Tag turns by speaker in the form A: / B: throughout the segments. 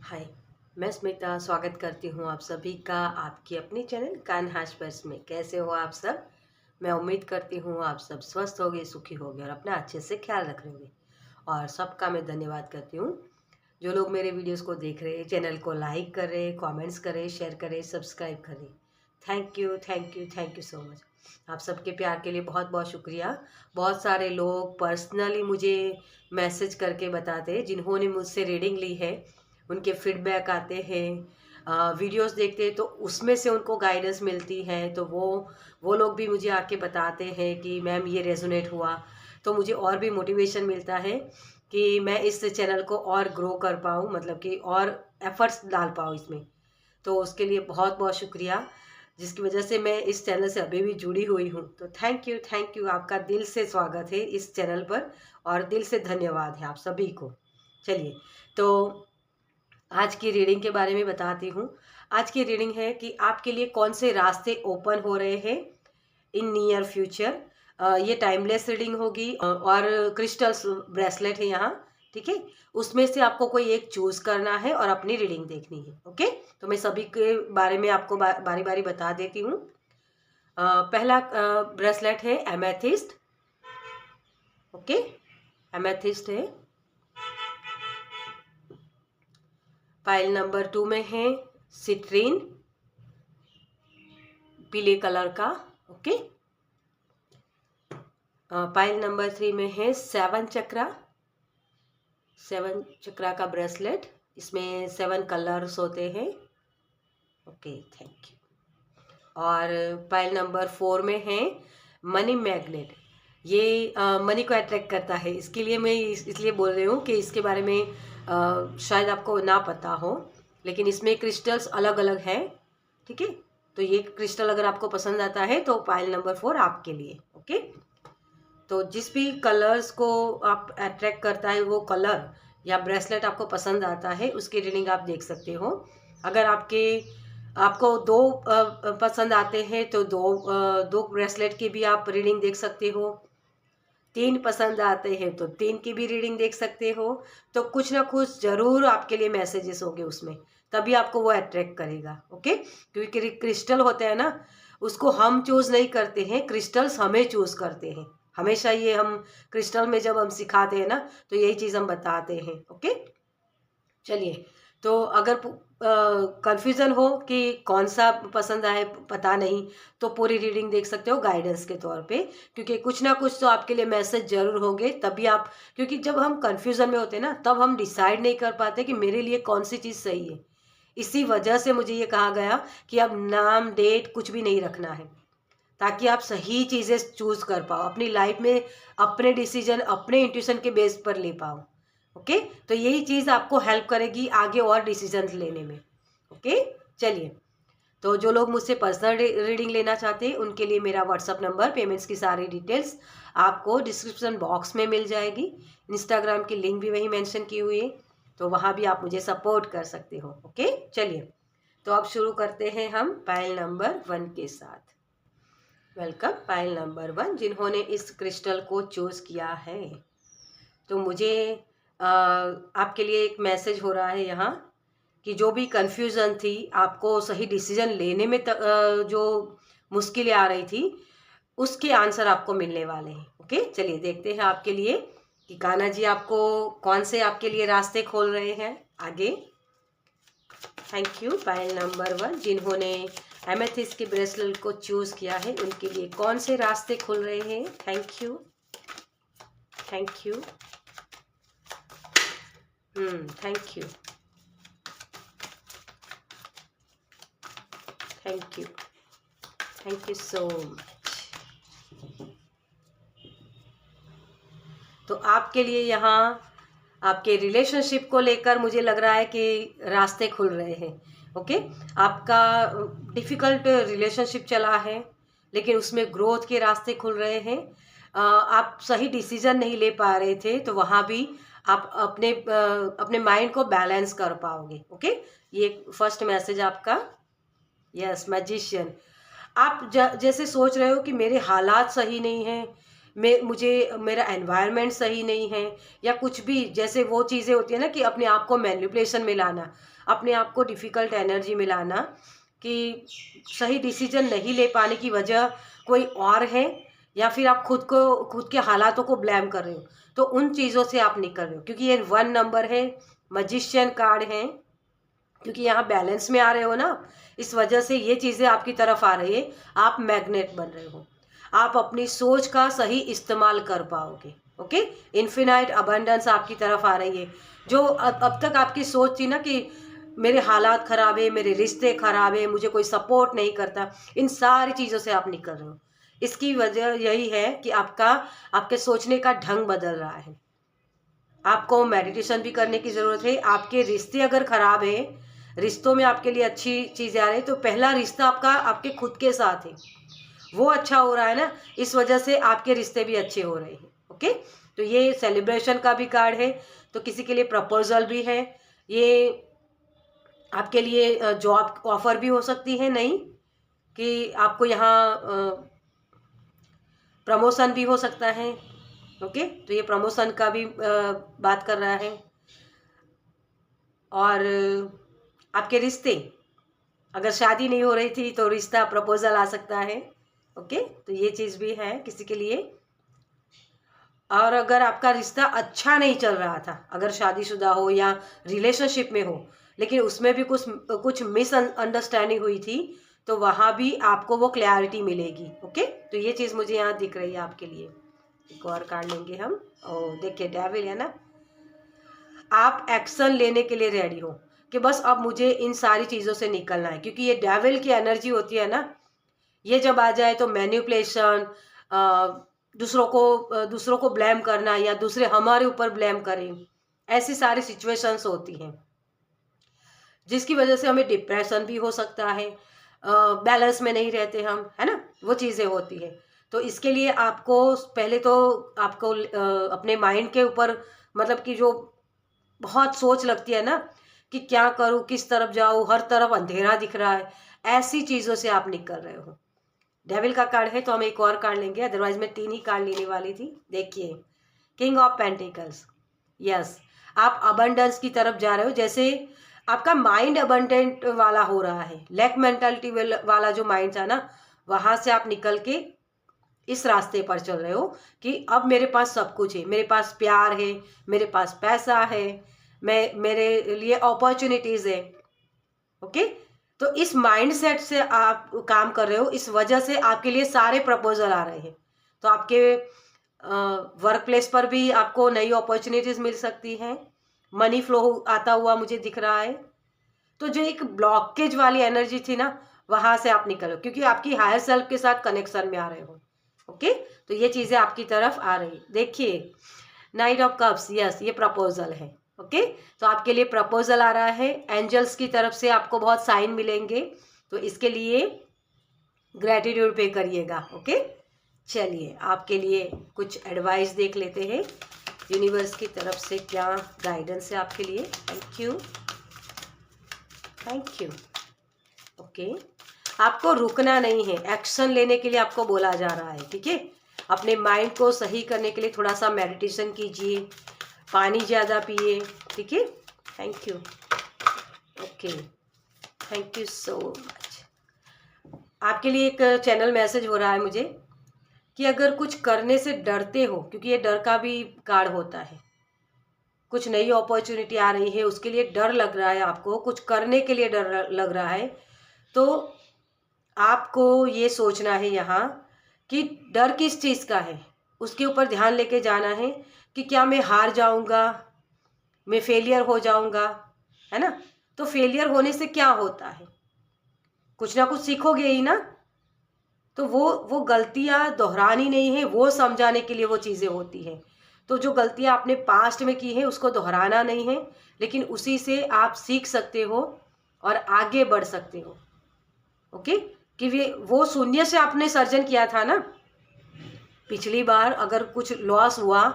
A: हाय, मैं स्मिता स्वागत करती हूँ आप सभी का आपकी अपनी चैनल कान हाशपर्स में। कैसे हो आप सब? मैं उम्मीद करती हूँ आप सब स्वस्थ होगे, सुखी होगे और अपना अच्छे से ख्याल रख रहे होंगे। और सबका मैं धन्यवाद करती हूँ जो लोग मेरे वीडियोस को देख रहे हैं, चैनल को लाइक कर रहे, कमेंट्स करें, शेयर करें, सब्सक्राइब करें। Thank you, thank you, thank you so much. आप सबके प्यार के लिए बहुत बहुत शुक्रिया। बहुत सारे लोग पर्सनली मुझे मैसेज करके बताते हैं जिन्होंने मुझसे रीडिंग ली है, उनके फीडबैक आते हैं, वीडियोस देखते हैं तो उसमें से उनको गाइडेंस मिलती है। तो वो लोग भी मुझे आके बताते हैं कि मैम ये रेजोनेट हुआ, तो मुझे और भी मोटिवेशन मिलता है कि मैं इस चैनल को और ग्रो कर पाऊँ, मतलब कि और एफर्ट्स डाल पाऊँ इसमें। तो उसके लिए बहुत बहुत शुक्रिया, जिसकी वजह से मैं इस चैनल से अभी भी जुड़ी हुई हूँ। तो थैंक यू, आपका दिल से स्वागत है इस चैनल पर और दिल से धन्यवाद है आप सभी को। चलिए, तो आज की रीडिंग के बारे में बताती हूँ। आज की रीडिंग है कि आपके लिए कौन से रास्ते ओपन हो रहे हैं इन नियर फ्यूचर। ये टाइमलेस रीडिंग होगी और क्रिस्टल्स ब्रेसलेट है यहाँ, ठीक है। उसमें से आपको कोई एक चूज करना है और अपनी रीडिंग देखनी है। ओके, तो मैं सभी के बारे में आपको बारी बारी बता देती हूँ। पहला ब्रेसलेट है एमेथिस्ट। ओके, एमेथिस्ट है। पाइल नंबर 2 में है सिट्रीन, पीले कलर का। ओके, पाइल नंबर 3 में है 7 चक्रा, 7 चक्रा का ब्रेसलेट। इसमें 7 कलर्स होते हैं। Okay, thank you. और पाइल नंबर 4 में है मनी मैग्नेट। ये मनी को अट्रैक्ट करता है, इसके लिए मैं इसलिए बोल रही हूँ कि इसके बारे में शायद आपको ना पता हो, लेकिन इसमें क्रिस्टल्स अलग अलग हैं, ठीक है। तो ये क्रिस्टल अगर आपको पसंद आता है तो पाइल नंबर 4 आपके लिए। ओके, तो जिस भी कलर्स को आप अट्रैक्ट करता है वो कलर या ब्रेसलेट आपको पसंद आता है, उसकी रीडिंग आप देख सकते हो। अगर आपको दो पसंद आते हैं तो दो ब्रेसलेट की भी आप रीडिंग देख सकते हो। 3 पसंद आते हैं तो 3 की भी रीडिंग देख सकते हो। तो कुछ ना कुछ जरूर आपके लिए मैसेजेस होंगे उसमें, तभी आपको वो अट्रैक्ट करेगा। ओके, क्योंकि क्रिस्टल होते हैं ना, उसको हम चूज नहीं करते हैं, क्रिस्टल्स हमें चूज करते हैं। हमेशा ये हम क्रिस्टल में जब हम सिखाते हैं ना, तो यही चीज हम बताते हैं। ओके, चलिए, तो अगर कंफ्यूजन हो कि कौन सा पसंद आए, पता नहीं, तो पूरी रीडिंग देख सकते हो गाइडेंस के तौर पे, क्योंकि कुछ ना कुछ तो आपके लिए मैसेज जरूर होंगे तभी आप, क्योंकि जब हम कंफ्यूजन में होते हैं ना, तब हम डिसाइड नहीं कर पाते कि मेरे लिए कौन सी चीज़ सही है। इसी वजह से मुझे ये कहा गया कि अब नाम डेट कुछ भी नहीं रखना है, ताकि आप सही चीज़ें चूज कर पाओ अपनी लाइफ में, अपने डिसीजन अपने इंट्यूशन के बेस पर ले पाओ। ओके, तो यही चीज़ आपको हेल्प करेगी आगे और डिसीजन लेने में। ओके, चलिए, तो जो लोग मुझसे पर्सनल रीडिंग लेना चाहते हैं उनके लिए मेरा व्हाट्सअप नंबर, पेमेंट्स की सारी डिटेल्स आपको डिस्क्रिप्शन बॉक्स में मिल जाएगी। इंस्टाग्राम की लिंक भी वहीं मेंशन की हुई है, तो वहाँ भी आप मुझे सपोर्ट कर सकते हो। ओके, चलिए, तो अब शुरू करते हैं हम पाइल नंबर 1 के साथ। वेलकम पाइल नंबर 1, जिन्होंने इस क्रिस्टल को चूज किया है। तो मुझे आपके लिए एक मैसेज हो रहा है यहाँ कि जो भी कंफ्यूजन थी, आपको सही डिसीजन लेने में जो मुश्किलें आ रही थी, उसके आंसर आपको मिलने वाले हैं। ओके, चलिए देखते हैं आपके लिए कि कान्हा जी आपको कौन से आपके लिए रास्ते खोल रहे हैं आगे। Thank you. पाइल नंबर 1, जिन्होंने एमेथिस्ट के ब्रेसलेट को चूज किया है, उनके लिए कौन से रास्ते खुल रहे हैं। Thank you, thank you, thank you, thank you, thank you so much. तो आपके लिए यहाँ आपके रिलेशनशिप को लेकर मुझे लग रहा है कि रास्ते खुल रहे हैं। ओके, आपका डिफ़िकल्ट रिलेशनशिप चला है, लेकिन उसमें ग्रोथ के रास्ते खुल रहे हैं। आप सही डिसीजन नहीं ले पा रहे थे, तो वहाँ भी आप अपने माइंड को बैलेंस कर पाओगे। ओके, ये फर्स्ट मैसेज आपका। Yes, magician. आप जैसे सोच रहे हो कि मेरे हालात सही नहीं हैं, मुझे मेरा एनवायरनमेंट सही नहीं है, या कुछ भी, जैसे वो चीज़ें होती है ना कि अपने आप को मैनिपुलेशन में लाना, अपने आप को डिफ़िकल्ट एनर्जी में लाना, कि सही डिसीजन नहीं ले पाने की वजह कोई और है, या फिर आप खुद के हालातों को ब्लेम कर रहे हो, तो उन चीज़ों से आप निकल रहे हो। क्योंकि ये 1 नंबर है, मैजिशियन कार्ड है, क्योंकि यहाँ बैलेंस में आ रहे हो ना, इस वजह से ये चीज़ें आपकी तरफ आ रही है। आप मैग्नेट बन रहे हो, आप अपनी सोच का सही इस्तेमाल कर पाओगे। ओके, इन्फिनाइट अबंडेंस आपकी तरफ आ रही है। जो अब तक आपकी सोच थी ना कि मेरे हालात ख़राब है, मेरे रिश्ते ख़राब है, मुझे कोई सपोर्ट नहीं करता, इन सारी चीज़ों से आप निकल रहे हो। इसकी वजह यही है कि आपके सोचने का ढंग बदल रहा है। आपको मेडिटेशन भी करने की ज़रूरत है। आपके रिश्ते अगर ख़राब है, रिश्तों में आपके लिए अच्छी चीज़ें आ रही है, तो पहला रिश्ता आपका आपके खुद के साथ है, वो अच्छा हो रहा है ना, इस वजह से आपके रिश्ते भी अच्छे हो रहे हैं। ओके, तो ये सेलिब्रेशन का भी कार्ड है, तो किसी के लिए प्रपोजल भी है, ये आपके लिए जॉब ऑफर भी हो सकती है, नहीं कि आपको यहाँ प्रमोशन भी हो सकता है। ओके, तो ये प्रमोशन का भी बात कर रहा है। और आपके रिश्ते, अगर शादी नहीं हो रही थी तो रिश्ता प्रपोजल आ सकता है। ओके, तो ये चीज़ भी है किसी के लिए। और अगर आपका रिश्ता अच्छा नहीं चल रहा था, अगर शादीशुदा हो या रिलेशनशिप में हो, लेकिन उसमें भी कुछ मिसअंडरस्टैंडिंग हुई थी, तो वहाँ भी आपको वो क्लैरिटी मिलेगी। ओके, तो ये चीज़ मुझे यहाँ दिख रही है आपके लिए। एक और कार्ड लेंगे हम। देखिए डेविल है ना, आप एक्शन लेने के लिए रेडी हो कि बस अब मुझे इन सारी चीज़ों से निकलना है, क्योंकि ये डेविल की एनर्जी होती है ना, ये जब आ जाए तो मैनिपुलेशन, दूसरों को ब्लेम करना, या दूसरे हमारे ऊपर ब्लेम करें, ऐसी सारी सिचुएशंस होती हैं, जिसकी वजह से हमें डिप्रेशन भी हो सकता है, बैलेंस में नहीं रहते हम, है ना, वो चीज़ें होती है। तो इसके लिए आपको पहले तो आपको अपने माइंड के ऊपर, मतलब कि जो बहुत सोच लगती है ना कि क्या करूं, किस तरफ जाऊं, हर तरफ अंधेरा दिख रहा है, ऐसी चीज़ों से आप निकल रहे हो। डेविल का कार्ड है तो हम एक और कार्ड लेंगे, अदरवाइज मैं 3 ही कार्ड लेने वाली थी। देखिए, किंग ऑफ पेंटिकल्स। यस, आप अबंडेंस की तरफ जा रहे हो, जैसे आपका माइंड अबंडेंट वाला हो रहा है, लैक मेंटालिटी वाला जो माइंड था ना, वहां से आप निकल के इस रास्ते पर चल रहे हो कि अब मेरे पास सब कुछ है, मेरे पास प्यार है, मेरे पास पैसा है, मेरे लिए अपॉर्चुनिटीज है। ओके, तो इस माइंडसेट से आप काम कर रहे हो, इस वजह से आपके लिए सारे प्रपोजल आ रहे हैं। तो आपके वर्क प्लेस पर भी आपको नई अपॉर्चुनिटीज मिल सकती हैं, मनी फ्लो आता हुआ मुझे दिख रहा है। तो जो एक ब्लॉकेज वाली एनर्जी थी ना, वहां से आप निकलो, क्योंकि आपकी हायर सेल्फ के साथ कनेक्शन में आ रहे हो। ओके, तो ये चीजें आपकी तरफ आ रही। देखिए, नाइट ऑफ कप्स, यस, ये प्रपोजल है। ओके, तो आपके लिए प्रपोजल आ रहा है, एंजल्स की तरफ से आपको बहुत साइन मिलेंगे, तो इसके लिए ग्रेटिट्यूड पे करिएगा। ओके, चलिए आपके लिए कुछ एडवाइस देख लेते हैं, यूनिवर्स की तरफ से क्या गाइडेंस है आपके लिए। Thank you, thank you. Okay, आपको रुकना नहीं है, एक्शन लेने के लिए आपको बोला जा रहा है। ठीक है, अपने माइंड को सही करने के लिए थोड़ा सा मेडिटेशन कीजिए, पानी ज़्यादा पिए। ठीक है, thank you. Okay, thank you so much. आपके लिए एक चैनल मैसेज हो रहा है मुझे कि अगर कुछ करने से डरते हो, क्योंकि ये डर का भी कार्ड होता है, कुछ नई अपॉर्चुनिटी आ रही है, उसके लिए डर लग रहा है, आपको कुछ करने के लिए डर लग रहा है, तो आपको ये सोचना है यहाँ कि डर किस चीज़ का है, उसके ऊपर ध्यान लेके जाना है कि क्या मैं हार जाऊंगा, मैं फेलियर हो जाऊंगा, है ना। तो फेलियर होने से क्या होता है, कुछ ना कुछ सीखोगे ही ना। तो वो गलतियां दोहरानी नहीं है, वो समझाने के लिए वो चीज़ें होती हैं। तो जो गलतियां आपने पास्ट में की हैं उसको दोहराना नहीं है, लेकिन उसी से आप सीख सकते हो और आगे बढ़ सकते हो। ओके, कि वो शून्य से आपने सर्जन किया था ना पिछली बार, अगर कुछ लॉस हुआ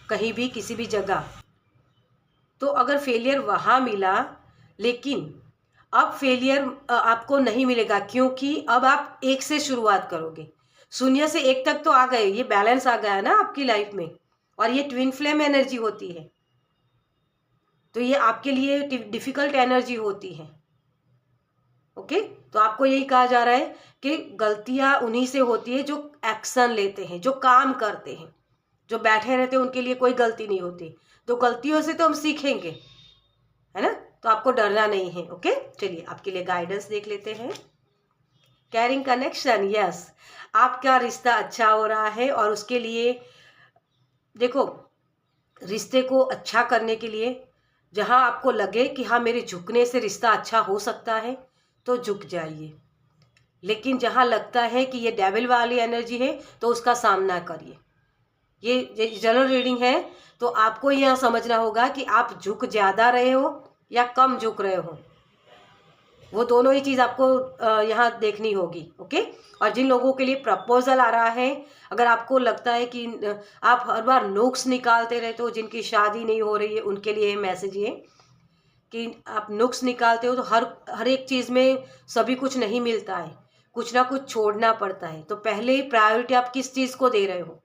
A: कहीं भी किसी भी जगह, तो अगर फेलियर वहाँ मिला, लेकिन अब फेलियर आपको नहीं मिलेगा, क्योंकि अब आप एक से शुरुआत करोगे। शून्य से एक तक तो आ गए, ये बैलेंस आ गया ना आपकी लाइफ में, और ये ट्विन फ्लेम एनर्जी होती है, तो ये आपके लिए डिफिकल्ट एनर्जी होती है। ओके, तो आपको यही कहा जा रहा है कि गलतियां उन्हीं से होती है जो एक्शन लेते हैं, जो काम करते हैं। जो बैठे रहते हैं उनके लिए कोई गलती नहीं होती, तो गलतियों से तो हम सीखेंगे, है ना। तो आपको डरना नहीं है। ओके, चलिए आपके लिए गाइडेंस देख लेते हैं। कैरिंग कनेक्शन, यस, आपका रिश्ता अच्छा हो रहा है, और उसके लिए देखो, रिश्ते को अच्छा करने के लिए जहां आपको लगे कि हाँ मेरे झुकने से रिश्ता अच्छा हो सकता है तो झुक जाइए, लेकिन जहां लगता है कि ये डेविल वाली एनर्जी है तो उसका सामना करिए। ये जनरल रीडिंग है, तो आपको यह समझना होगा कि आप झुक ज़्यादा रहे हो या कम झुक रहे हो, वो दोनों ही चीज़ आपको यहाँ देखनी होगी। ओके, और जिन लोगों के लिए प्रपोजल आ रहा है, अगर आपको लगता है कि आप हर बार नुक्स निकालते रहते हो, जिनकी शादी नहीं हो रही है उनके लिए मैसेज ये कि आप नुक्स निकालते हो, तो हर एक चीज़ में सभी कुछ नहीं मिलता है, कुछ ना कुछ छोड़ना पड़ता है। तो पहले ही प्रायोरिटी आप किस चीज़ को दे रहे हो,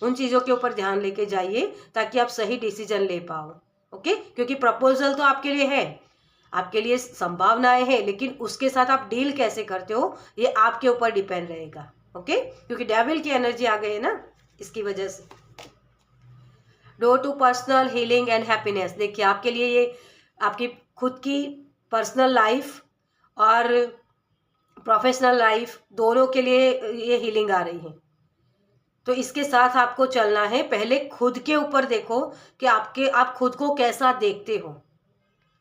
A: उन चीज़ों के ऊपर ध्यान लेके जाइए ताकि आप सही डिसीजन ले पाओ। ओके, क्योंकि प्रपोजल तो आपके लिए है, आपके लिए संभावनाएं हैं, लेकिन उसके साथ आप डील कैसे करते हो ये आपके ऊपर डिपेंड रहेगा। ओके, क्योंकि डेविल की एनर्जी आ गई है ना, इसकी वजह से। Door to personal healing and happiness, देखिए आपके लिए ये आपकी खुद की पर्सनल लाइफ और प्रोफेशनल लाइफ दोनों के लिए ये हीलिंग आ रही है। तो इसके साथ आपको चलना है, पहले खुद के ऊपर देखो कि आप खुद को कैसा देखते हो,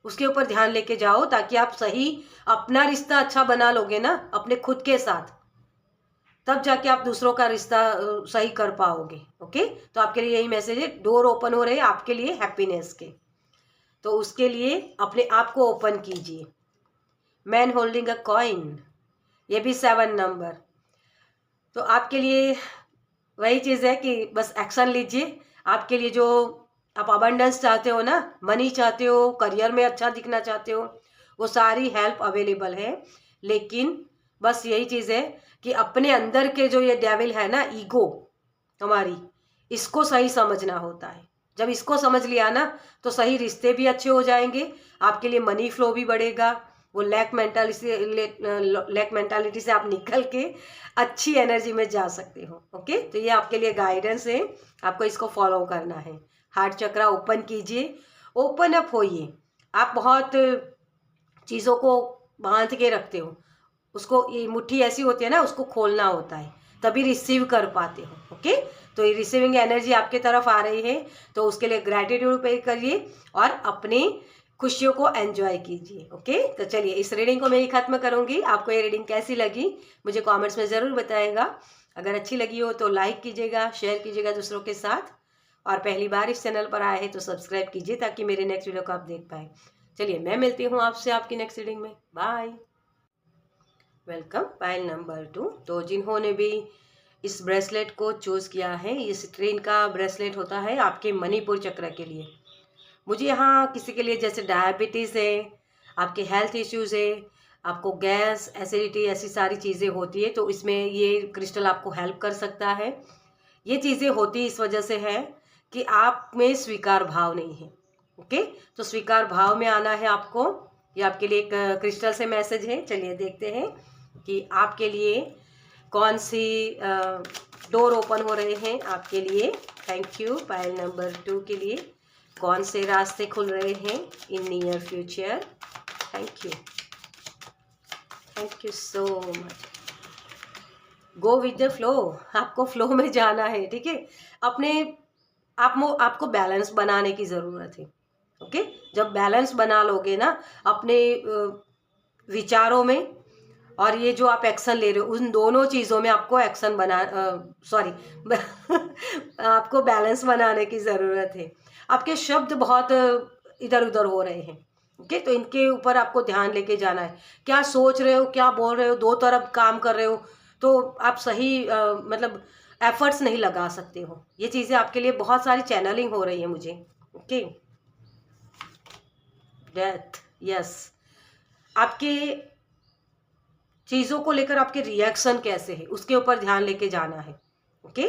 A: उसके ऊपर ध्यान लेके जाओ, ताकि आप सही अपना रिश्ता अच्छा बना लोगे ना अपने खुद के साथ, तब जाके आप दूसरों का रिश्ता सही कर पाओगे। ओके, तो आपके लिए यही मैसेज है, डोर ओपन हो रहे हैं आपके लिए हैप्पीनेस के, तो उसके लिए अपने आप को ओपन कीजिए। मैन होल्डिंग अ कॉइन, ये भी 7 नंबर, तो आपके लिए वही चीज़ है कि बस एक्शन लीजिए। आपके लिए जो आप अबंडेंस चाहते हो ना, मनी चाहते हो, करियर में अच्छा दिखना चाहते हो, वो सारी हेल्प अवेलेबल है, लेकिन बस यही चीज़ है कि अपने अंदर के जो ये डेविल है ना, ईगो हमारी, इसको सही समझना होता है। जब इसको समझ लिया ना तो सही रिश्ते भी अच्छे हो जाएंगे, आपके लिए मनी फ्लो भी बढ़ेगा, वो लैक मेंटालिटी से आप निकल के अच्छी एनर्जी में जा सकते हो। ओके, तो ये आपके लिए गाइडेंस है, आपको इसको फॉलो करना है। हार्ट चक्रा ओपन कीजिए, ओपन अप होइए। आप बहुत चीज़ों को बांध के रखते हो, उसको, ये मुट्ठी ऐसी होती है ना, उसको खोलना होता है, तभी रिसीव कर पाते हो। ओके, तो ये रिसीविंग एनर्जी आपके तरफ आ रही है, तो उसके लिए ग्रैटिट्यूड पे करिए और अपनी खुशियों को एंजॉय कीजिए। ओके, तो चलिए इस रीडिंग को मैं ही खत्म करूंगी। आपको ये रीडिंग कैसी लगी मुझे कमेंट्स में ज़रूर बताइएगा। अगर अच्छी लगी हो तो लाइक कीजिएगा, शेयर कीजिएगा दूसरों के साथ, और पहली बार इस चैनल पर आए हैं तो सब्सक्राइब कीजिए ताकि मेरे नेक्स्ट वीडियो को आप देख पाए। चलिए मैं मिलती हूँ आपसे आपकी नेक्स्ट रीडिंग में। Bye, welcome. पाइल नंबर 2, तो जिन्होंने भी इस ब्रेसलेट को चूज़ किया है, इस ट्रेन का ब्रेसलेट होता है आपके मणिपुर चक्र के लिए। मुझे यहाँ किसी के लिए जैसे डायबिटीज़ है, आपके हेल्थ इश्यूज़ है, आपको गैस, एसिडिटी, ऐसी सारी चीज़ें होती है, तो इसमें ये क्रिस्टल आपको हेल्प कर सकता है। ये चीज़ें होती इस वजह से है कि आप में स्वीकार भाव नहीं है। ओके, तो स्वीकार भाव में आना है आपको। ये आपके लिए एक क्रिस्टल से मैसेज है। चलिए देखते हैं कि आपके लिए कौन सी डोर ओपन हो रहे हैं आपके लिए। Thank you. पाइल नंबर 2 के लिए कौन से रास्ते खुल रहे हैं in near future. Thank you so much. Go with the flow, आपको फ्लो में जाना है। ठीक है, आपको बैलेंस बनाने की ज़रूरत है। ओके, जब बैलेंस बना लोगे ना अपने विचारों में और ये जो आप एक्शन ले रहे हो, उन दोनों चीज़ों में आपको एक्शन आपको बैलेंस बनाने की ज़रूरत है। आपके शब्द बहुत इधर उधर हो रहे हैं। ओके, तो इनके ऊपर आपको ध्यान लेके जाना है। क्या सोच रहे हो, क्या बोल रहे हो, दो तरफ काम कर रहे हो, तो आप सही मतलब एफर्ट्स नहीं लगा सकते हो। ये चीज़ें आपके लिए बहुत सारी चैनलिंग हो रही है मुझे। ओके, डेथ, यस, आपके चीज़ों को लेकर आपके रिएक्शन कैसे है उसके ऊपर ध्यान लेके जाना है। ओके,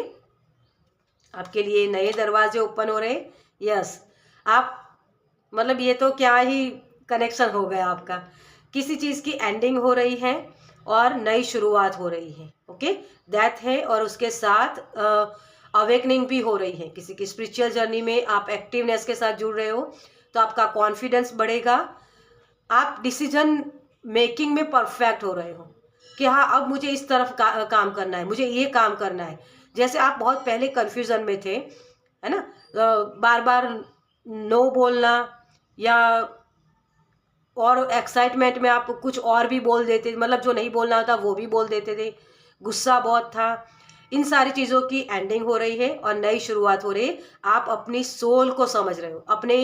A: आपके लिए नए दरवाजे ओपन हो रहे। यस, आप मतलब ये तो क्या ही कनेक्शन हो गया आपका, किसी चीज़ की एंडिंग हो रही है और नई शुरुआत हो रही है। ओके, डेथ है और उसके साथ अवेकनिंग भी हो रही है। किसी की स्पिरिचुअल जर्नी में आप एक्टिवनेस के साथ जुड़ रहे हो तो आपका कॉन्फिडेंस बढ़ेगा। आप डिसीजन मेकिंग में परफेक्ट हो रहे हो कि हाँ अब मुझे इस तरफ काम करना है, मुझे ये काम करना है। जैसे आप बहुत पहले कन्फ्यूज़न में थे, है ना, बार बार नो बोलना या और एक्साइटमेंट में आप कुछ और भी बोल देते, मतलब जो नहीं बोलना था वो भी बोल देते थे, गुस्सा बहुत था। इन सारी चीज़ों की एंडिंग हो रही है और नई शुरुआत हो रही है। आप अपनी सोल को समझ रहे हो। अपने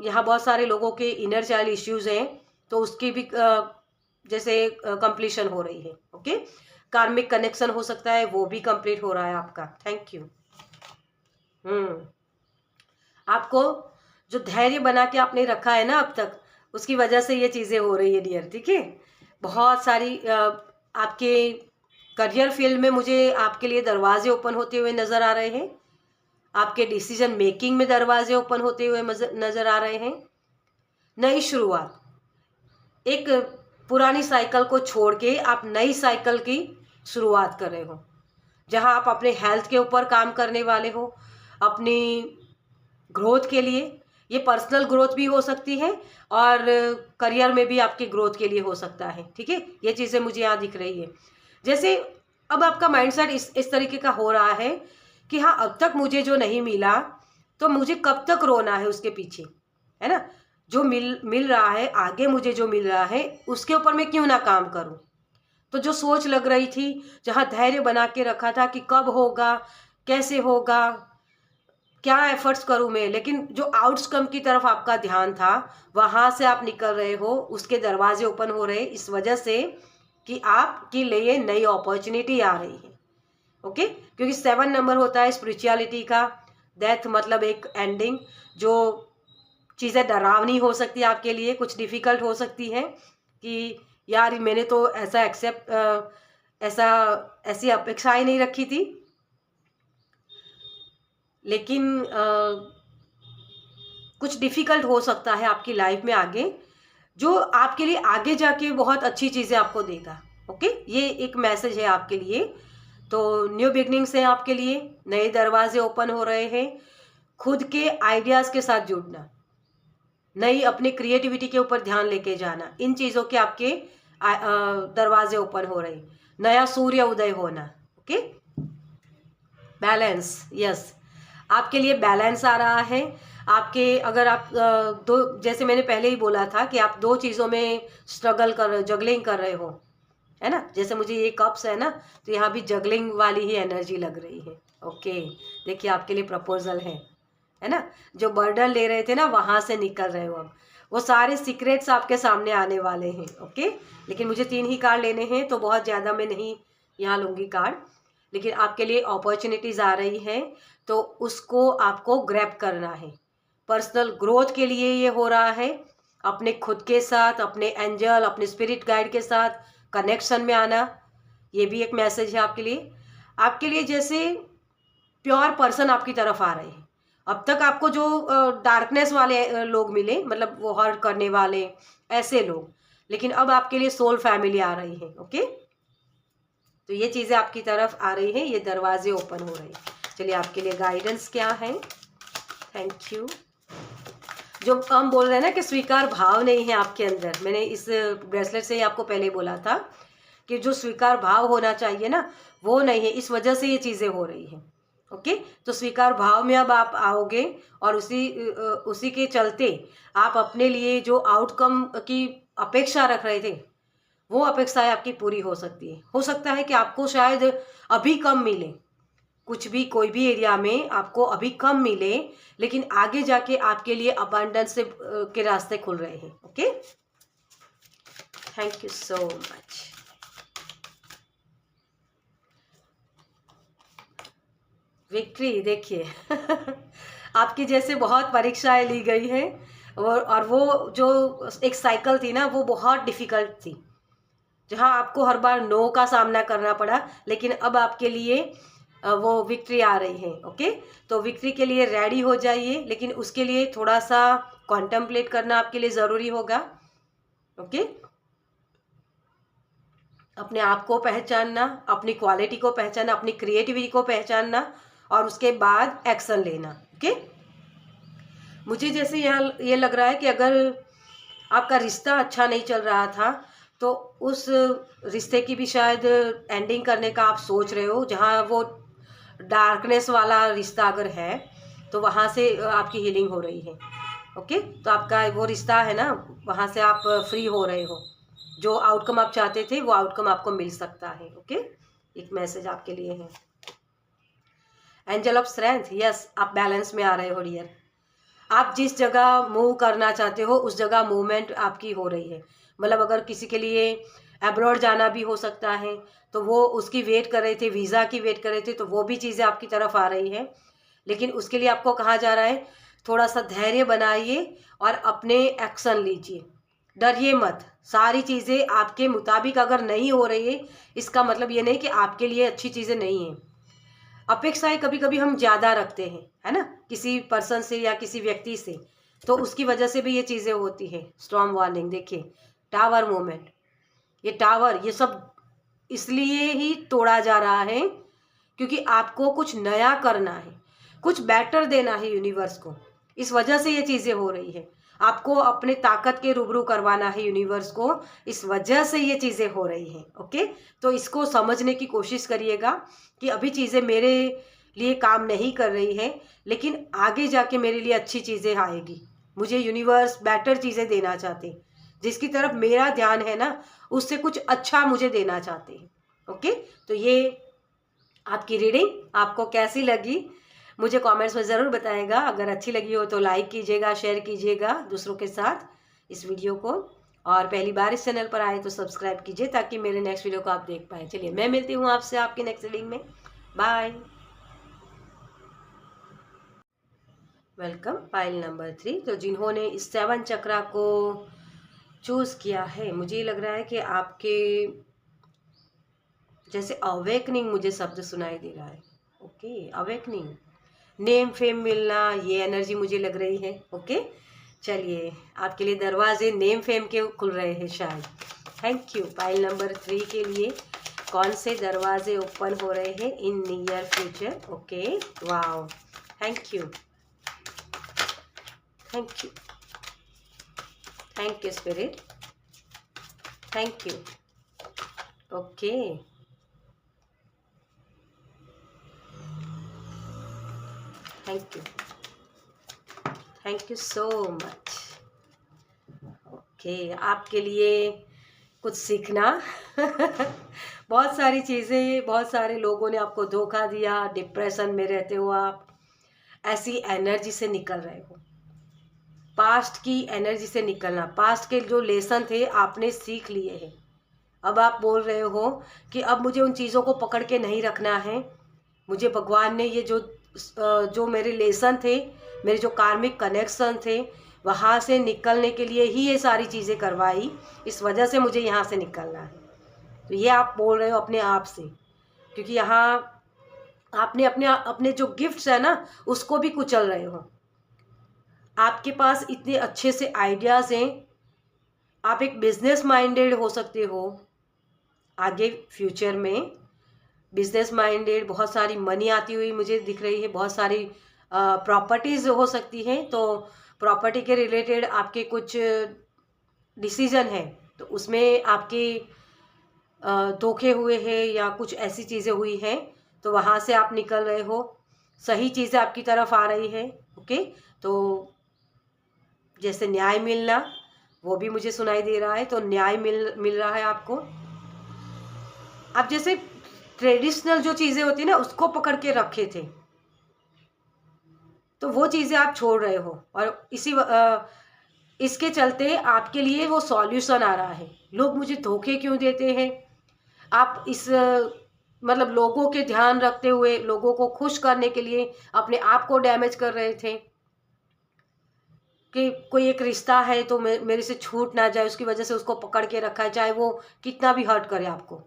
A: यहाँ बहुत सारे लोगों के इनर चाइल्ड इश्यूज हैं तो उसकी भी जैसे कंप्लीशन हो रही है। ओके, कार्मिक कनेक्शन हो सकता है वो भी कंप्लीट हो रहा है आपका। Thank you. आपको जो धैर्य बना के आपने रखा है ना अब तक, उसकी वजह से ये चीज़ें हो रही है डियर। ठीक है, बहुत सारी आपके करियर फील्ड में मुझे आपके लिए दरवाजे ओपन होते हुए नज़र आ रहे हैं। आपके डिसीजन मेकिंग में दरवाजे ओपन होते हुए नज़र आ रहे हैं। नई शुरुआत, एक पुरानी साइकिल को छोड़ के आप नई साइकिल की शुरुआत कर रहे हो, जहां आप अपने हेल्थ के ऊपर काम करने वाले हो, अपनी ग्रोथ के लिए। ये पर्सनल ग्रोथ भी हो सकती है और करियर में भी आपकी ग्रोथ के लिए हो सकता है। ठीक है, ये चीज़ें मुझे यहाँ दिख रही है। जैसे अब आपका माइंडसेट इस तरीके का हो रहा है कि हाँ अब तक मुझे जो नहीं मिला तो मुझे कब तक रोना है उसके पीछे, है ना। जो मिल रहा है, आगे मुझे जो मिल रहा है उसके ऊपर मैं क्यों ना काम करूं। तो जो सोच लग रही थी, जहाँ धैर्य बना के रखा था कि कब होगा, कैसे होगा, क्या एफर्ट्स करूं मैं, लेकिन जो आउटकम की तरफ आपका ध्यान था वहां से आप निकल रहे हो। उसके दरवाजे ओपन हो रहे इस वजह से कि आपके लिए नई अपॉर्चुनिटी आ रही है। ओके, क्योंकि 7 नंबर होता है स्पिरिचुअलिटी का। डेथ मतलब एक एंडिंग। जो चीज़ें डरावनी हो सकती है आपके लिए, कुछ डिफ़िकल्ट हो सकती है कि यार मैंने तो ऐसा ऐसी अपेक्षा ही नहीं रखी थी, लेकिन कुछ डिफ़िकल्ट हो सकता है आपकी लाइफ में आगे, जो आपके लिए आगे जाके बहुत अच्छी चीज़ें आपको देगा। ओके, ये एक मैसेज है आपके लिए। तो न्यू बिगनिंग्स है आपके लिए, नए दरवाजे ओपन हो रहे हैं। खुद के आइडियाज़ के साथ जुड़ना, नई अपनी क्रिएटिविटी के ऊपर ध्यान लेके जाना, इन चीज़ों के आपके दरवाजे ओपन हो रहे। नया सूर्य उदय होना। ओके, बैलेंस, यस, आपके लिए बैलेंस आ रहा है। आपके अगर आप दो, जैसे मैंने पहले ही बोला था कि आप दो चीज़ों में स्ट्रगल कर रहे हो, जगलिंग कर रहे हो, है ना। जैसे मुझे ये कप्स है ना, तो यहाँ भी जगलिंग वाली ही एनर्जी लग रही है। ओके, देखिए आपके लिए प्रपोजल है ना। जो बर्डन ले रहे थे ना वहाँ से निकल रहे हो अब, वो सारे सीक्रेट्स आपके सामने आने वाले हैं। ओके, लेकिन मुझे 3 ही कार्ड लेने हैं तो बहुत ज़्यादा मैं नहीं यहाँ लूँगी कार्ड, लेकिन आपके लिए अपॉर्चुनिटीज़ आ रही है तो उसको आपको ग्रैब करना है। पर्सनल ग्रोथ के लिए ये हो रहा है। अपने खुद के साथ, अपने एंजल, अपने स्पिरिट गाइड के साथ कनेक्शन में आना, ये भी एक मैसेज है आपके लिए। आपके लिए जैसे प्योर पर्सन आपकी तरफ आ रहे हैं। अब तक आपको जो डार्कनेस वाले लोग मिले, मतलब वो हर्ट करने वाले ऐसे लोग, लेकिन अब आपके लिए सोल फैमिली आ रही है। ओके, तो ये चीज़ें आपकी तरफ आ रही हैं, ये दरवाजे ओपन हो रहे हैं। चलिए आपके लिए गाइडेंस क्या है। Thank you. जो हम बोल रहे हैं ना कि स्वीकार भाव नहीं है आपके अंदर, मैंने इस ब्रेसलेट से ही आपको पहले बोला था कि जो स्वीकार भाव होना चाहिए ना वो नहीं है, इस वजह से ये चीज़ें हो रही हैं। ओके, तो स्वीकार भाव में अब आप आओगे और उसी के चलते आप अपने लिए जो आउटकम की अपेक्षा रख रहे थे वो अपेक्षाएं आपकी पूरी हो सकती है। हो सकता है कि आपको शायद अभी कम मिले, कुछ भी कोई भी एरिया में आपको अभी कम मिले, लेकिन आगे जाके आपके लिए अबंडेंस से के रास्ते खुल रहे हैं। Okay, thank you so much. Victory, देखिए आपकी जैसे बहुत परीक्षाएं ली गई हैं और वो जो एक साइकिल थी ना वो बहुत डिफिकल्ट थी, जहाँ आपको हर बार नो का सामना करना पड़ा, लेकिन अब आपके लिए वो विक्ट्री आ रही है। ओके, तो विक्ट्री के लिए रेडी हो जाइए, लेकिन उसके लिए थोड़ा सा कॉन्टेम्पलेट करना आपके लिए ज़रूरी होगा। ओके, अपने आप को पहचानना, अपनी क्वालिटी को पहचानना, अपनी क्रिएटिविटी को पहचानना और उसके बाद एक्शन लेना। ओके, मुझे जैसे यहाँ ये लग रहा है कि अगर आपका रिश्ता अच्छा नहीं चल रहा था, तो उस रिश्ते की भी शायद एंडिंग करने का आप सोच रहे हो। जहाँ वो डार्कनेस वाला रिश्ता अगर है, तो वहाँ से आपकी हीलिंग हो रही है। ओके, तो आपका वो रिश्ता है ना, वहाँ से आप फ्री हो रहे हो। जो आउटकम आप चाहते थे वो आउटकम आपको मिल सकता है। ओके, एक मैसेज आपके लिए है। एंजल ऑफ स्ट्रेंथ, यस, आप बैलेंस में आ रहे हो डियर। आप जिस जगह मूव करना चाहते हो उस जगह मूवमेंट आपकी हो रही है। मतलब अगर किसी के लिए अब्रॉड जाना भी हो सकता है, तो वो उसकी वेट कर रहे थे, वीज़ा की वेट कर रहे थे, तो वो भी चीज़ें आपकी तरफ आ रही हैं। लेकिन उसके लिए आपको कहा जा रहा है थोड़ा सा धैर्य बनाइए और अपने एक्शन लीजिए, डरिए मत। सारी चीज़ें आपके मुताबिक अगर नहीं हो रही है, इसका मतलब ये नहीं कि आपके लिए अच्छी चीज़ें नहीं हैं। अपेक्षाएं कभी कभी हम ज़्यादा रखते हैं, है ना, किसी पर्सन से या किसी व्यक्ति से, तो उसकी वजह से भी ये चीज़ें होती है। स्टॉर्म वार्निंग देखिए, टावर मोमेंट, ये टावर, ये सब इसलिए ही तोड़ा जा रहा है क्योंकि आपको कुछ नया करना है, कुछ बेटर देना है यूनिवर्स को। इस वजह से ये चीज़ें हो रही है। आपको अपने ताकत के रूबरू करवाना है यूनिवर्स को, इस वजह से ये चीज़ें हो रही हैं। ओके, तो इसको समझने की कोशिश करिएगा कि अभी चीज़ें मेरे लिए काम नहीं कर रही हैं, लेकिन आगे जाके मेरे लिए अच्छी चीज़ें आएगी। मुझे यूनिवर्स बेटर चीज़ें देना चाहते, जिसकी तरफ मेरा ध्यान है ना, उससे कुछ अच्छा मुझे देना चाहते हैं। ओके, तो ये आपकी रीडिंग आपको कैसी लगी मुझे कमेंट्स में ज़रूर बताएगा। अगर अच्छी लगी हो तो लाइक कीजिएगा, शेयर कीजिएगा दूसरों के साथ इस वीडियो को, और पहली बार इस चैनल पर आए तो सब्सक्राइब कीजिए ताकि मेरे नेक्स्ट वीडियो को आप देख पाए। चलिए, मैं मिलती हूँ आपसे आपकी नेक्स्ट रीडिंग में। बाय। Welcome pile number 3। तो जिन्होंने इस 7 चक्रा को चूज़ किया है, मुझे लग रहा है कि आपके जैसे अवेकनिंग मुझे शब्द सुनाई दे रहा है। ओके, अवेकनिंग, नेम फेम मिलना, ये एनर्जी मुझे लग रही है। ओके, चलिए, आपके लिए दरवाजे नेम फेम के खुल रहे हैं शायद। Thank you. पाइल नंबर 3 के लिए कौन से दरवाजे ओपन हो रहे हैं in near future? Okay, wow, thank you, thank you, thank you spirit, thank you. Okay, thank you, thank you so much. Okay, आपके लिए कुछ सीखना बहुत सारी चीज़ें, बहुत सारे लोगों ने आपको धोखा दिया, डिप्रेशन में रहते हो आप, ऐसी एनर्जी से निकल रहे हो। पास्ट की एनर्जी से निकलना, पास्ट के जो लेसन थे आपने सीख लिए हैं। अब आप बोल रहे हो कि अब मुझे उन चीज़ों को पकड़ के नहीं रखना है। मुझे भगवान ने ये जो मेरे लेसन थे, मेरे जो कार्मिक कनेक्शन थे, वहाँ से निकलने के लिए ही ये सारी चीज़ें करवाई। इस वजह से मुझे यहाँ से निकलना है। तो ये आप बोल रहे हो अपने आप से, क्योंकि यहाँ आपने अपने अपने जो गिफ्ट्स है ना, उसको भी कुचल रहे हो। आपके पास इतने अच्छे से आइडियाज़ हैं, आप एक बिजनेस माइंडेड हो सकते हो। आगे फ्यूचर में बिजनेस माइंडेड, बहुत सारी मनी आती हुई मुझे दिख रही है, बहुत सारी प्रॉपर्टीज़ हो सकती हैं। तो प्रॉपर्टी के रिलेटेड आपके कुछ डिसीजन है, तो उसमें आपके धोखे हुए हैं या कुछ ऐसी चीज़ें हुई हैं, तो वहाँ से आप निकल रहे हो। सही चीज़ें आपकी तरफ आ रही है। ओके, तो जैसे न्याय मिलना, वो भी मुझे सुनाई दे रहा है। तो न्याय मिल रहा है आपको। आप जैसे ट्रेडिशनल जो चीज़ें होती है ना, उसको पकड़ के रखे थे, तो वो चीज़ें आप छोड़ रहे हो, और इसके चलते आपके लिए वो सॉल्यूशन आ रहा है। लोग मुझे धोखे क्यों देते हैं, आप इस मतलब लोगों के ध्यान रखते हुए, लोगों को खुश करने के लिए अपने आप को डैमेज कर रहे थे। कि कोई एक रिश्ता है तो मेरे से छूट ना जाए, उसकी वजह से उसको पकड़ के रखा है, चाहे वो कितना भी हर्ट करे आपको,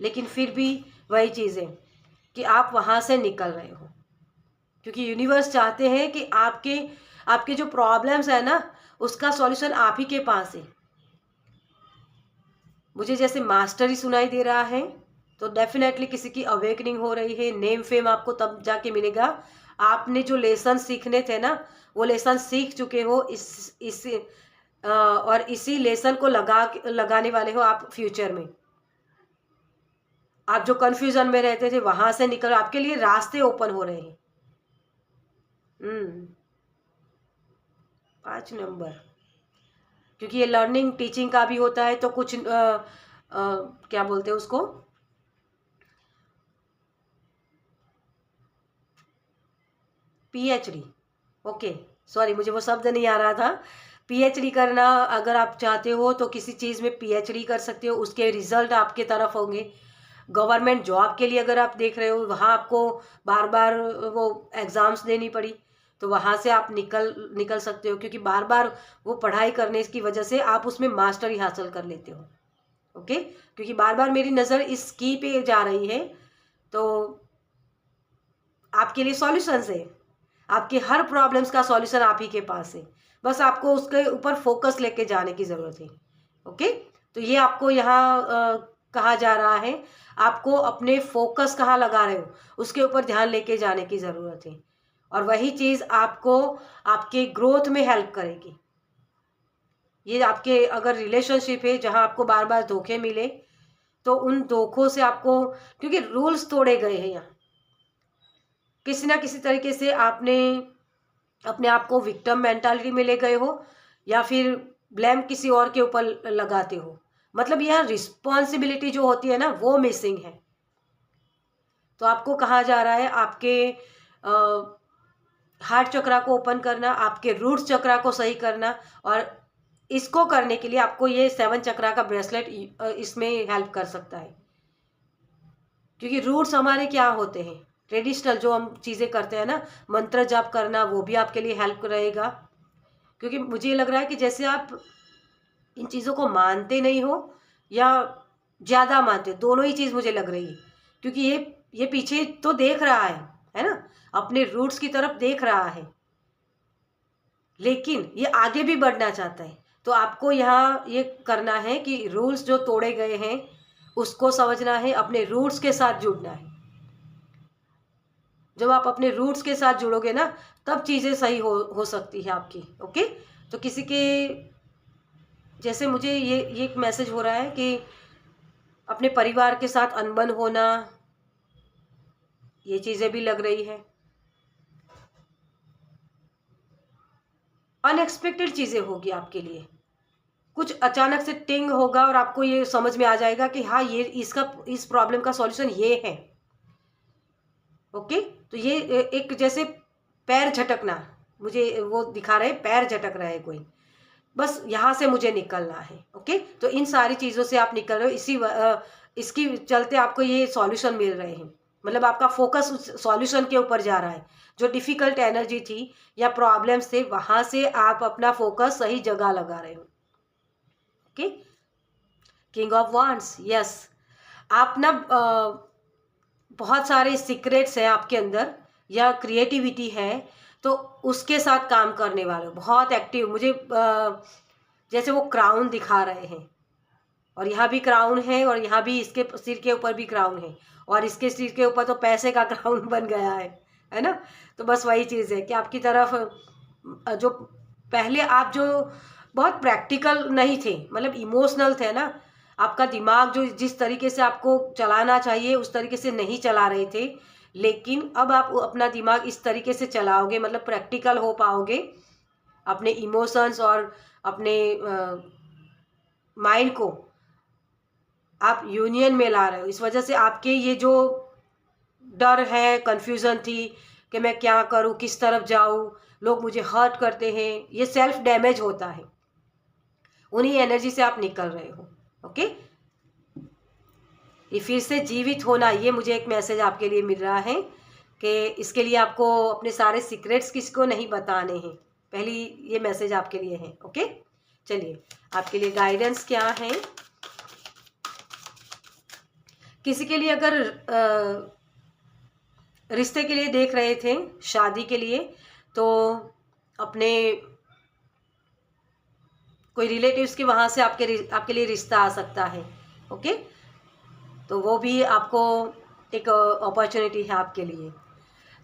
A: लेकिन फिर भी वही चीज़ है कि आप वहाँ से निकल रहे हो, क्योंकि यूनिवर्स चाहते हैं कि आपके आपके जो प्रॉब्लम्स है ना, उसका सॉल्यूशन आप ही के पास है। मुझे जैसे मास्टरी सुनाई दे रहा है, तो डेफिनेटली किसी की अवेकनिंग हो रही है। नेम फेम आपको तब जाके मिलेगा। आपने जो लेसन सीखने थे ना, वो लेसन सीख चुके हो, और इसी लेसन को लगाने वाले हो आप फ्यूचर में। आप जो कंफ्यूजन में रहते थे वहां से निकल, आपके लिए रास्ते ओपन हो रहे हैं। 5 नंबर, क्योंकि ये लर्निंग टीचिंग का भी होता है, तो कुछ क्या बोलते हैं उसको, पीएचडी। ओके, सॉरी मुझे वो शब्द नहीं आ रहा था। पीएचडी करना अगर आप चाहते हो तो किसी चीज़ में पीएचडी कर सकते हो, उसके रिजल्ट आपके तरफ होंगे। गवर्नमेंट जॉब के लिए अगर आप देख रहे हो, वहाँ आपको बार बार वो एग्ज़ाम्स देनी पड़ी, तो वहाँ से आप निकल निकल सकते हो, क्योंकि बार बार वो पढ़ाई करने की वजह से आप उसमें मास्टरी हासिल कर लेते हो। ओके, क्योंकि बार बार मेरी नज़र इस की पे जा रही है, तो आपके लिए सॉल्यूशंस है। आपके हर प्रॉब्लम्स का सॉल्यूशन आप ही के पास है, बस आपको उसके ऊपर फोकस लेके जाने की ज़रूरत है। ओके, तो ये आपको यहाँ कहा जा रहा है, आपको अपने फोकस कहाँ लगा रहे हो उसके ऊपर ध्यान लेके जाने की ज़रूरत है, और वही चीज़ आपको आपके ग्रोथ में हेल्प करेगी। ये आपके अगर रिलेशनशिप है जहाँ आपको बार बार धोखे मिले, तो उन धोखों से आपको, क्योंकि रूल्स तोड़े गए हैं यहाँ, किसी ना किसी तरीके से आपने अपने आप को विक्टिम मेंटालिटी में ले गए हो, या फिर ब्लेम किसी और के ऊपर लगाते हो। मतलब यह रिस्पॉन्सिबिलिटी जो होती है ना, वो मिसिंग है। तो आपको कहा जा रहा है आपके हार्ट चक्रा को ओपन करना, आपके रूट्स चक्रा को सही करना, और इसको करने के लिए आपको ये 7 चक्रा का ब्रेसलेट इसमें हेल्प कर सकता है। क्योंकि रूट्स हमारे क्या होते हैं, ट्रेडिशनल जो हम चीज़ें करते हैं ना, मंत्र जाप करना, वो भी आपके लिए हेल्प रहेगा। क्योंकि मुझे ये लग रहा है कि जैसे आप इन चीज़ों को मानते नहीं हो, या ज़्यादा मानते हो, दोनों ही चीज़ मुझे लग रही है। क्योंकि ये पीछे तो देख रहा है ना, अपने रूट्स की तरफ देख रहा है, लेकिन ये आगे भी बढ़ना चाहता है। तो आपको यहाँ ये करना है कि रूल्स जो तोड़े गए हैं उसको समझना है, अपने रूट्स के साथ जुड़ना है। जब आप अपने रूट्स के साथ जुड़ोगे ना, तब चीज़ें सही हो सकती है आपकी। ओके, तो किसी के जैसे मुझे ये एक मैसेज हो रहा है कि अपने परिवार के साथ अनबन होना, ये चीज़ें भी लग रही है। अनएक्सपेक्टेड चीज़ें होगी आपके लिए, कुछ अचानक से टिंग होगा और आपको ये समझ में आ जाएगा कि हाँ, ये इस प्रॉब्लम का सॉल्यूशन ये है। ओके, तो ये एक जैसे पैर झटकना, मुझे वो दिखा रहे, पैर झटक रहा है कोई, बस यहाँ से मुझे निकलना है। ओके, तो इन सारी चीज़ों से आप निकल रहे हो, इसकी चलते आपको ये सॉल्यूशन मिल रहे हैं। मतलब आपका फोकस उस सॉल्यूशन के ऊपर जा रहा है। जो डिफ़िकल्ट एनर्जी थी या प्रॉब्लम्स थे, वहाँ से आप अपना फोकस सही जगह लगा रहे हो। Okay, king of wands, yes. आप ना बहुत सारे सीक्रेट्स हैं आपके अंदर, या क्रिएटिविटी है, तो उसके साथ काम करने वाले हो, बहुत एक्टिव। मुझे जैसे वो क्राउन दिखा रहे हैं, और यहाँ भी क्राउन है, और यहाँ भी इसके सिर के ऊपर भी क्राउन है, और इसके सिर के ऊपर तो पैसे का क्राउन बन गया है ना। तो बस वही चीज़ है कि आपकी तरफ जो पहले आप जो बहुत प्रैक्टिकल नहीं थे, मतलब इमोशनल थे ना, आपका दिमाग जो जिस तरीके से आपको चलाना चाहिए उस तरीके से नहीं चला रहे थे, लेकिन अब आप अपना दिमाग इस तरीके से चलाओगे, मतलब प्रैक्टिकल हो पाओगे, अपने इमोशंस और अपने माइंड को आप यूनियन में ला रहे हो। इस वजह से आपके ये जो डर है, कंफ्यूजन थी कि मैं क्या करूं, किस तरफ जाऊं, लोग मुझे हर्ट करते हैं, ये सेल्फ डैमेज होता है, उन्हीं एनर्जी से आप निकल रहे हो। ओके, ये फिर से जीवित होना, ये मुझे एक मैसेज आपके लिए मिल रहा है कि इसके लिए आपको अपने सारे सीक्रेट्स किसी को नहीं बताने हैं। पहली ये मैसेज आपके लिए है। ओके, चलिए आपके लिए गाइडेंस क्या है। किसी के लिए अगर रिश्ते के लिए देख रहे थे, शादी के लिए, तो अपने कोई रिलेटिव्स के वहाँ से आपके लिए रिश्ता आ सकता है। ओके, तो वो भी आपको एक अपॉर्चुनिटी है आपके लिए।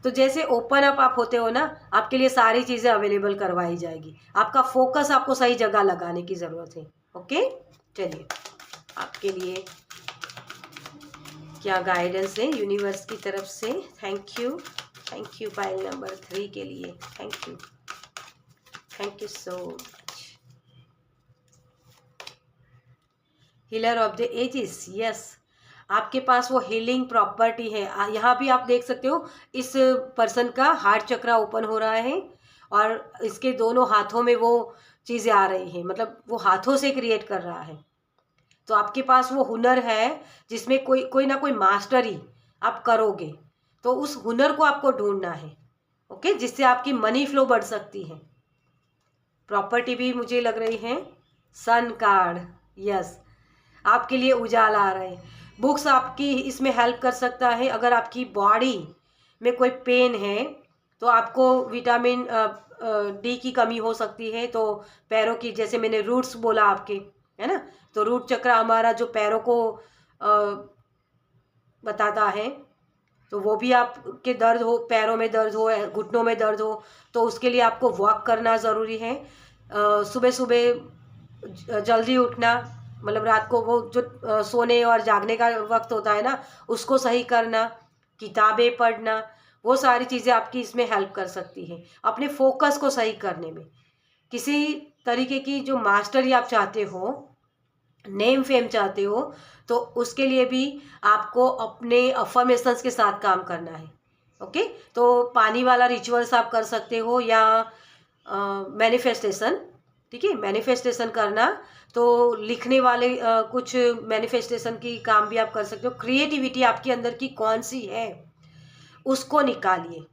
A: तो जैसे ओपन अप आप होते हो ना, आपके लिए सारी चीज़ें अवेलेबल करवाई जाएगी। आपका फोकस आपको सही जगह लगाने की ज़रूरत है। ओके, चलिए आपके लिए क्या गाइडेंस है यूनिवर्स की तरफ से। थैंक यू फाइल नंबर 3 के लिए। Thank you so much. Healer of the ages, yes, आपके पास वो हीलिंग प्रॉपर्टी है। यहाँ भी आप देख सकते हो इस पर्सन का हार्ट चक्रा ओपन हो रहा है और इसके दोनों हाथों में वो चीज़ें आ रही हैं, मतलब वो हाथों से क्रिएट कर रहा है। तो आपके पास वो हुनर है जिसमें कोई ना कोई मास्टरी आप करोगे, तो उस हुनर को आपको ढूंढना है। ओके, जिससे आपकी मनी फ्लो बढ़ सकती है। प्रॉपर्टी भी मुझे लग रही है। सन कार्ड, यस, आपके लिए उजाला आ रहा है। बुक्स आपकी इसमें हेल्प कर सकता है। अगर आपकी बॉडी में कोई पेन है तो आपको विटामिन डी की कमी हो सकती है। तो पैरों की, जैसे मैंने रूट्स बोला आपके, है ना, तो रूट चक्र हमारा जो पैरों को बताता है, तो वो भी आपके दर्द हो, पैरों में दर्द हो, घुटनों में दर्द हो, तो उसके लिए आपको वॉक करना ज़रूरी है। सुबह सुबह जल्दी उठना, मतलब रात को वो जो सोने और जागने का वक्त होता है ना, उसको सही करना, किताबें पढ़ना, वो सारी चीज़ें आपकी इसमें हेल्प कर सकती हैं अपने फोकस को सही करने में। किसी तरीके की जो मास्टरी आप चाहते हो, नेम फेम चाहते हो, तो उसके लिए भी आपको अपने अफर्मेशंस के साथ काम करना है। ओके, तो पानी वाला रिचुअल्स आप कर सकते हो, या मैनिफेस्टेशन, ठीक है, मैनिफेस्टेशन करना, तो लिखने वाले कुछ मैनिफेस्टेशन की काम भी आप कर सकते हो। क्रिएटिविटी आपके अंदर की कौन सी है उसको निकालिए,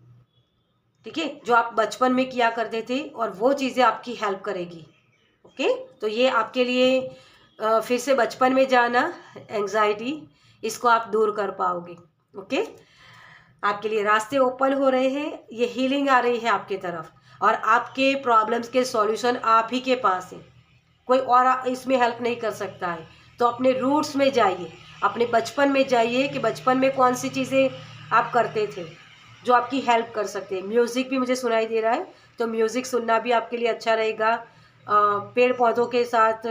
A: ठीक है, जो आप बचपन में किया करते थे, और वो चीज़ें आपकी हेल्प करेगी। ओके, तो ये आपके लिए फिर से बचपन में जाना, एंजाइटी, इसको आप दूर कर पाओगे। ओके, आपके लिए रास्ते ओपन हो रहे हैं, ये हीलिंग आ रही है आपके तरफ, और आपके प्रॉब्लम्स के सॉल्यूशन आप ही के पास है। कोई और इसमें हेल्प नहीं कर सकता है। तो अपने रूट्स में जाइए, अपने बचपन में जाइए कि बचपन में कौन सी चीज़ें आप करते थे जो आपकी हेल्प कर सकते हैं। म्यूज़िक भी मुझे सुनाई दे रहा है, तो म्यूज़िक सुनना भी आपके लिए अच्छा रहेगा। पेड़ पौधों के साथ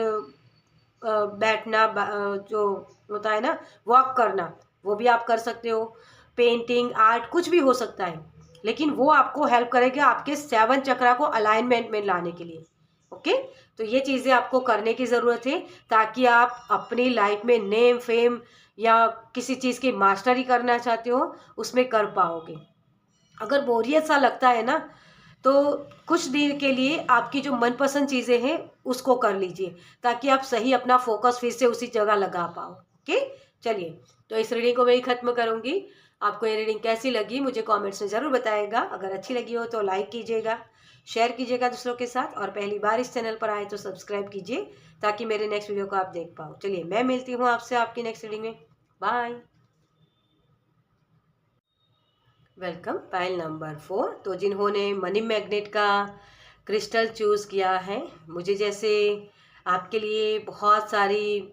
A: बैठना, जो होता है ना, वॉक करना, वो भी आप कर सकते हो। पेंटिंग, आर्ट, कुछ भी हो सकता है, लेकिन वो आपको हेल्प करेगा आपके 7 चक्रा को अलाइनमेंट में लाने के लिए। ओके, तो ये चीज़ें आपको करने की ज़रूरत है, ताकि आप अपनी लाइफ में नेम फेम या किसी चीज़ की मास्टरी करना चाहते हो, उसमें कर पाओगे। अगर बोरियत सा लगता है ना, तो कुछ देर के लिए आपकी जो मनपसंद चीज़ें हैं उसको कर लीजिए, ताकि आप सही अपना फोकस फिर से उसी जगह लगा पाओ। ओके, चलिए, तो इस रीडिंग को मैं ही ख़त्म करूँगी। आपको ये रीडिंग कैसी लगी मुझे कमेंट्स में ज़रूर बताइएगा। अगर अच्छी लगी हो तो लाइक कीजिएगा, शेयर कीजिएगा दूसरों के साथ, और पहली बार इस चैनल पर आए तो सब्सक्राइब कीजिए, ताकि मेरे नेक्स्ट वीडियो को आप देख पाओ। चलिए, मैं मिलती हूँ आपसे आपकी नेक्स्ट रीडिंग में। बाय। Welcome, pile number 4। तो जिन्होंने मनी मैग्नेट का क्रिस्टल चूज़ किया है, मुझे जैसे आपके लिए बहुत सारी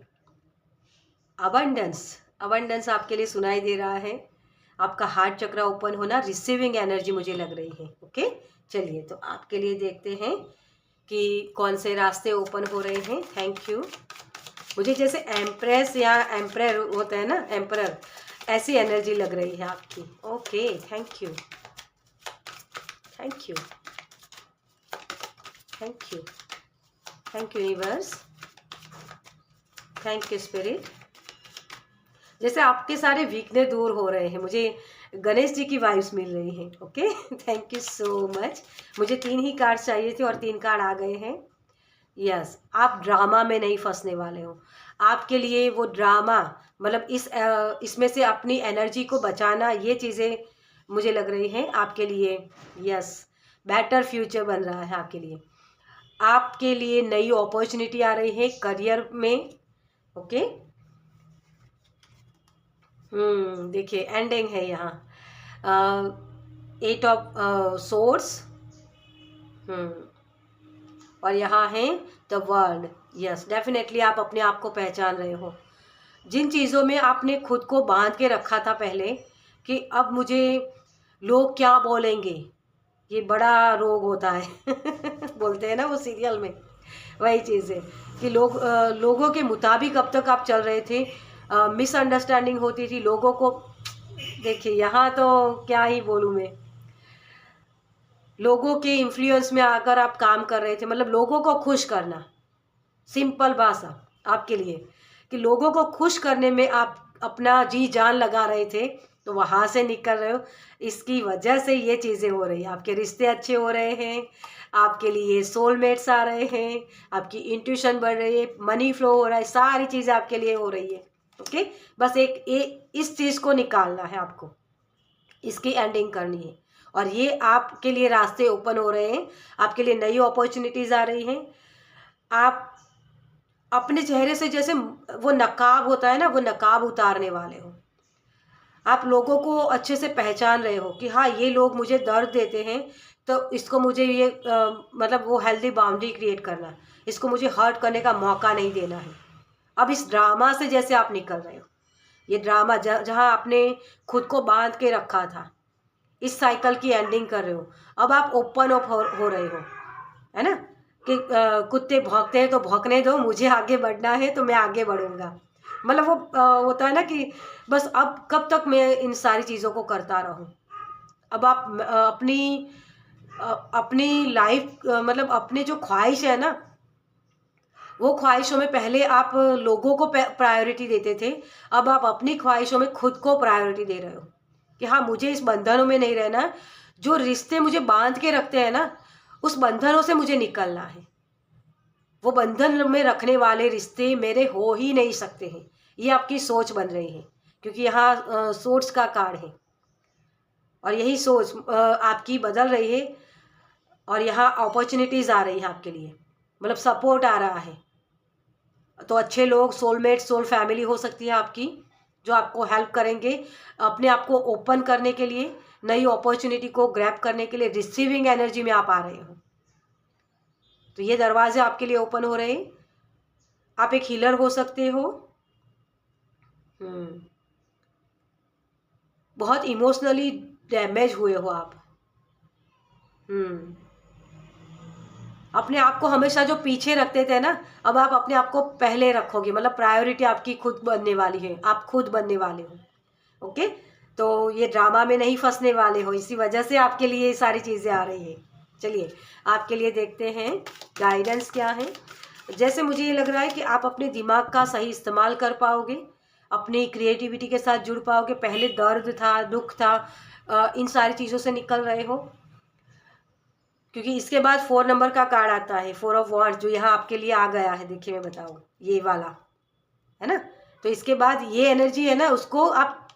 A: अबंडेंस आपके लिए सुनाई दे रहा है। आपका हार्ट चक्र ओपन होना, रिसीविंग एनर्जी मुझे लग रही है। ओके, चलिए, तो आपके लिए देखते हैं कि कौन से रास्ते ओपन हो रहे हैं। Thank you. मुझे जैसे एम्प्रेस या एम्परर होता है ना, एम्परर, ऐसी एनर्जी लग रही है आपकी। Okay, thank you, thank you, thank you, thank you universe, thank you spirit. जैसे आपके सारे वीकनेस दूर हो रहे हैं, मुझे गणेश जी की वाइब्स मिल रही हैं। Okay, thank you so much. मुझे 3 ही कार्ड चाहिए थे और 3 कार्ड आ गए हैं। यस, आप ड्रामा में नहीं फंसने वाले हो। आपके लिए वो ड्रामा, मतलब इसमें से अपनी एनर्जी को बचाना, ये चीज़ें मुझे लग रही हैं आपके लिए। यस, बेटर फ्यूचर बन रहा है आपके लिए। आपके लिए नई अपॉर्चुनिटी आ रही है करियर में। ओके, देखिए एंडिंग है यहाँ, 8 ऑफ सोर्स, और यहाँ है द वर्ल्ड। यस, डेफिनेटली आप अपने आप को पहचान रहे हो। जिन चीज़ों में आपने खुद को बांध के रखा था पहले कि अब मुझे लोग क्या बोलेंगे, ये बड़ा रोग होता है बोलते हैं ना वो सीरियल में, वही चीज़ है कि लोगों के मुताबिक अब तक आप चल रहे थे, मिसअंडरस्टैंडिंग होती थी लोगों को। देखिए यहाँ तो क्या ही बोलूँ मैं, लोगों के इन्फ्लुएंस में आकर आप काम कर रहे थे, मतलब लोगों को खुश करना, सिंपल भाषा आपके लिए कि लोगों को खुश करने में आप अपना जी जान लगा रहे थे, तो वहाँ से निकल रहे हो। इसकी वजह से ये चीज़ें हो रही हैं, आपके रिश्ते अच्छे हो रहे हैं, आपके लिए सोलमेट्स आ रहे हैं, आपकी इंट्यूशन बढ़ रही है, मनी फ्लो हो रहा है, सारी चीज़ें आपके लिए हो रही है। ओके, बस इस चीज़ को निकालना है आपको, इसकी एंडिंग करनी है, और ये आपके लिए रास्ते ओपन हो रहे हैं, आपके लिए नई अपॉर्चुनिटीज़ आ रही हैं। आप अपने चेहरे से जैसे वो नकाब होता है ना, वो नकाब उतारने वाले हो। आप लोगों को अच्छे से पहचान रहे हो कि हाँ ये लोग मुझे दर्द देते हैं, तो इसको मुझे ये मतलब वो हेल्दी बाउंड्री क्रिएट करना, इसको मुझे हर्ट करने का मौका नहीं देना है। अब इस ड्रामा से जैसे आप निकल रहे हो, ये ड्रामा जहाँ आपने खुद को बांध के रखा था, इस साइकिल की एंडिंग कर रहे हो। अब आप ओपन अप हो रहे हो, है ना, कि कुत्ते भौंकते हैं तो भौंकने दो, मुझे आगे बढ़ना है तो मैं आगे बढ़ूंगा। मतलब वो होता है ना कि बस अब कब तक मैं इन सारी चीज़ों को करता रहूं। अब आप अपनी लाइफ मतलब अपनी जो ख्वाहिश है ना, वो ख्वाहिशों में पहले आप लोगों को प्रायोरिटी देते थे, अब आप अपनी ख्वाहिशों में खुद को प्रायोरिटी दे रहे हो कि हाँ मुझे इस बंधनों में नहीं रहना, जो रिश्ते मुझे बांध के रखते हैं ना, उस बंधनों से मुझे निकलना है। वो बंधन में रखने वाले रिश्ते मेरे हो ही नहीं सकते हैं। ये आपकी सोच बन रही है, क्योंकि यहाँ सोच का कार्ड है, और यही सोच आपकी बदल रही है, और यहाँ अपॉर्चुनिटीज़ आ रही है आपके लिए, मतलब सपोर्ट आ रहा है। तो अच्छे लोग, सोलमेट, सोल फैमिली हो सकती है आपकी, जो आपको हेल्प करेंगे अपने आप को ओपन करने के लिए, नई अपॉर्चुनिटी को ग्रैब करने के लिए। रिसीविंग एनर्जी में आप आ रहे हो, तो ये दरवाजे आपके लिए ओपन हो रहे हैं। आप एक हीलर हो सकते हो। बहुत इमोशनली डैमेज हुए हो आप। अपने आप को हमेशा जो पीछे रखते थे ना, अब आप अपने आप को पहले रखोगे, मतलब प्रायोरिटी आपकी खुद बनने वाली है, आप खुद बनने वाले हो। ओके, तो ये ड्रामा में नहीं फंसने वाले हो, इसी वजह से आपके लिए ये सारी चीज़ें आ रही है। चलिए आपके लिए देखते हैं गाइडेंस क्या है। जैसे मुझे ये लग रहा है कि आप अपने दिमाग का सही इस्तेमाल कर पाओगे, अपनी क्रिएटिविटी के साथ जुड़ पाओगे। पहले दर्द था, दुख था, इन सारी चीज़ों से निकल रहे हो, क्योंकि इसके बाद 4 नंबर का कार्ड आता है, 4 ऑफ वॉन्ड्स, जो यहाँ आपके लिए आ गया है। देखिए मैं बताऊँ, ये वाला है ना, तो इसके बाद ये एनर्जी है ना, उसको आप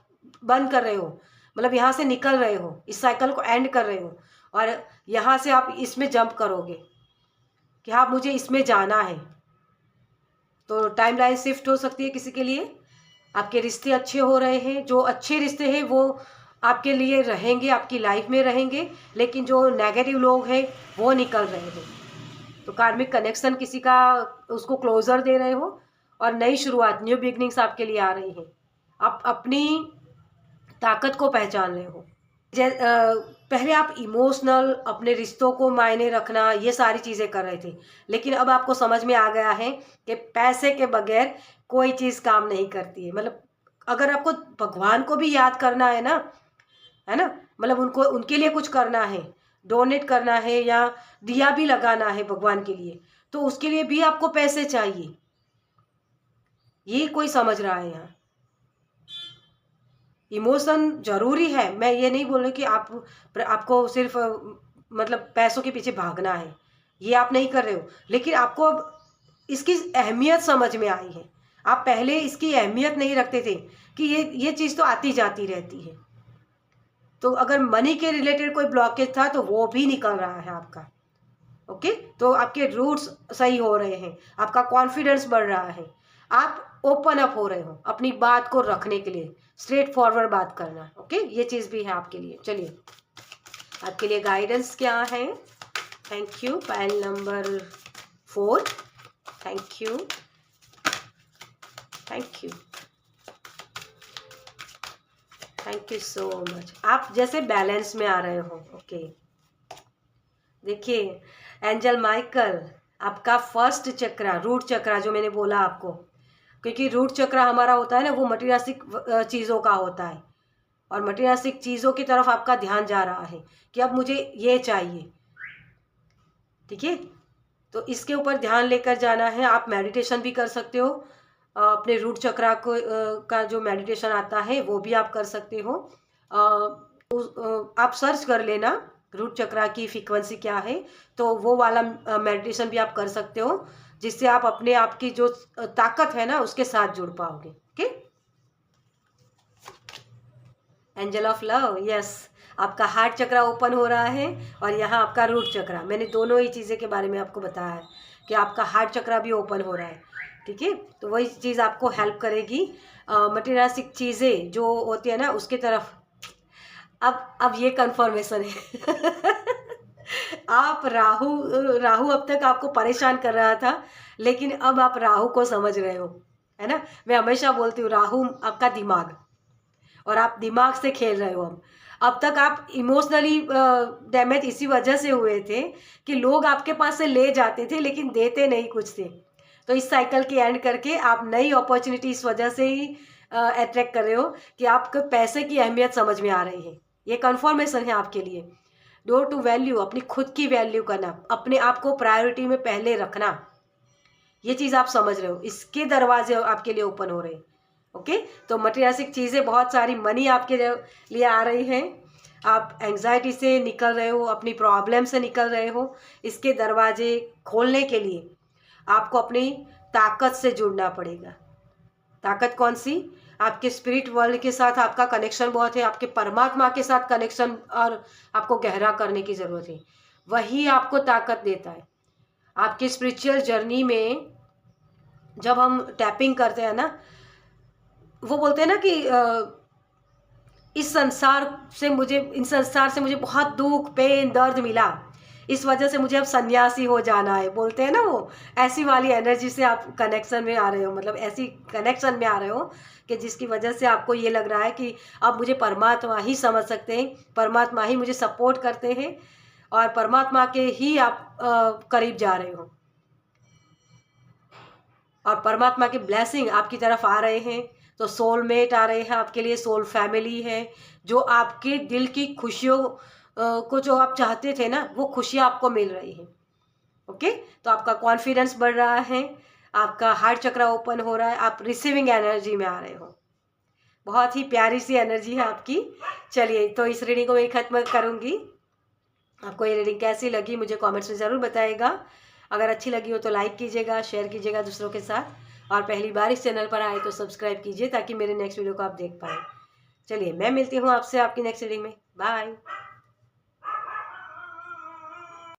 A: बंद कर रहे हो, मतलब यहाँ से निकल रहे हो, इस साइकिल को एंड कर रहे हो, और यहाँ से आप इसमें जंप करोगे कि हाँ मुझे इसमें जाना है। तो टाइम लाइन शिफ्ट हो सकती है किसी के लिए। आपके रिश्ते अच्छे हो रहे हैं, जो अच्छे रिश्ते हैं वो आपके लिए रहेंगे, आपकी लाइफ में रहेंगे, लेकिन जो नेगेटिव लोग हैं वो निकल रहे हैं। तो कार्मिक कनेक्शन किसी का, उसको क्लोजर दे रहे हो, और नई शुरुआत, न्यू बिगनिंग्स आपके लिए आ रही हैं। आप अपनी ताकत को पहचान रहे हो। पहले आप इमोशनल, अपने रिश्तों को मायने रखना, ये सारी चीज़ें कर रहे थे, लेकिन अब आपको समझ में आ गया है कि पैसे के बगैर कोई चीज़ काम नहीं करती है। मतलब अगर आपको भगवान को भी याद करना है ना, है ना, मतलब उनको, उनके लिए कुछ करना है, डोनेट करना है, या दिया भी लगाना है भगवान के लिए, तो उसके लिए भी आपको पैसे चाहिए। ये कोई समझ रहा है यहाँ। इमोशन जरूरी है, मैं ये नहीं बोल रही कि आपको सिर्फ मतलब पैसों के पीछे भागना है, ये आप नहीं कर रहे हो, लेकिन आपको अब इसकी अहमियत समझ में आई है। आप पहले इसकी अहमियत नहीं रखते थे कि ये चीज़ तो आती जाती रहती है। तो अगर मनी के रिलेटेड कोई ब्लॉकेज था तो वो भी निकल रहा है आपका। ओके, तो आपके रूट्स सही हो रहे हैं, आपका कॉन्फिडेंस बढ़ रहा है, आप ओपन अप हो रहे हो अपनी बात को रखने के लिए, स्ट्रेट फॉरवर्ड बात करना। ओके, ये चीज़ भी है आपके लिए। चलिए, आपके लिए गाइडेंस क्या है? Thank you. Pile number 4, thank you, thank you, thank you so much. आप जैसे बैलेंस में आ रहे हो। ओके, देखिए एंजल माइकल, आपका फर्स्ट चक्रा, रूट चक्रा जो मैंने बोला आपको, क्योंकि रूट चक्रा हमारा होता है ना, वो मटीरियलिस्टिक चीज़ों का होता है, और मटीरियलिस्टिक चीज़ों की तरफ आपका ध्यान जा रहा है कि अब मुझे ये चाहिए। ठीक है, तो इसके ऊपर ध्यान लेकर जाना है। आप मेडिटेशन भी कर सकते हो, अपने रूट चक्रा को का जो मेडिटेशन आता है वो भी आप कर सकते हो। आप सर्च कर लेना रूट चक्रा की फ्रीक्वेंसी क्या है, तो वो वाला मेडिटेशन भी आप कर सकते हो, जिससे आप अपने आप की जो ताकत है ना उसके साथ जुड़ पाओगे। Okay, angel of love, yes, आपका हार्ट चक्रा ओपन हो रहा है और यहाँ आपका रूट चक्रा। मैंने दोनों ही चीज़ें के बारे में आपको बताया है कि आपका हार्ट चक्रा भी ओपन हो रहा है। ठीक है, तो वही चीज़ आपको हेल्प करेगी मटीरियलिस्टिक चीज़ें जो होती है ना उसके तरफ। अब ये कंफर्मेशन है आप राहु अब तक आपको परेशान कर रहा था, लेकिन अब आप राहु को समझ रहे हो, है ना। मैं हमेशा बोलती हूँ राहु आपका दिमाग, और आप दिमाग से खेल रहे हो। अब तक आप इमोशनली डैमेज इसी वजह से हुए थे कि लोग आपके पास से ले जाते थे लेकिन देते नहीं कुछ थे। तो इस साइकिल के एंड करके आप नई अपॉर्चुनिटी इस वजह से ही अट्रैक्ट कर रहे हो कि आपको पैसे की अहमियत समझ में आ रही है। ये कन्फर्मेशन है आपके लिए। डोर टू वैल्यू, अपनी खुद की वैल्यू करना, अपने आप को प्रायोरिटी में पहले रखना, ये चीज़ आप समझ रहे हो, इसके दरवाजे आपके लिए ओपन हो रहे हैं। ओके, तो मटीरियलिस्टिक चीज़ें बहुत सारी, मनी आपके लिए आ रही हैं, आप एंग्जाइटी से निकल रहे हो, अपनी प्रॉब्लम से निकल रहे हो। इसके दरवाजे खोलने के लिए आपको अपनी ताकत से जुड़ना पड़ेगा। ताकत कौन सी? आपके स्पिरिट वर्ल्ड के साथ आपका कनेक्शन बहुत है, आपके परमात्मा के साथ कनेक्शन और आपको गहरा करने की ज़रूरत है। वही आपको ताकत देता है। आपकी स्पिरिचुअल जर्नी में जब हम टैपिंग करते हैं ना, वो बोलते हैं ना कि इस संसार से मुझे बहुत दुख, पेन, दर्द मिला, इस वजह से मुझे अब सन्यासी हो जाना है, बोलते हैं ना वो। ऐसी वाली एनर्जी से आप कनेक्शन में आ रहे हो, मतलब ऐसी कनेक्शन में आ रहे हो कि जिसकी वजह से आपको ये लग रहा है कि अब मुझे परमात्मा ही समझ सकते हैं, परमात्मा ही मुझे सपोर्ट करते हैं, और परमात्मा के ही आप करीब जा रहे हो, और परमात्मा के ब्लेसिंग आपकी तरफ आ रहे हैं। तो सोलमेट आ रहे हैं आपके लिए, सोल फैमिली है जो आपके दिल की खुशियों को, जो आप चाहते थे ना, वो खुशियाँ आपको मिल रही हैं। ओके, तो आपका कॉन्फिडेंस बढ़ रहा है, आपका हार्ट चक्रा ओपन हो रहा है, आप रिसीविंग एनर्जी में आ रहे हो। बहुत ही प्यारी सी एनर्जी है आपकी। चलिए, तो इस रीडिंग को मैं खत्म करूँगी। आपको ये रीडिंग कैसी लगी मुझे कमेंट्स में ज़रूर बताइएगा। अगर अच्छी लगी हो तो लाइक कीजिएगा, शेयर कीजिएगा दूसरों के साथ, और पहली बार इस चैनल पर आए तो सब्सक्राइब कीजिए ताकि मेरे नेक्स्ट वीडियो को आप देख पाएँ। चलिए, मैं मिलती हूँ आपसे आपकी नेक्स्ट रीडिंग में। बाय।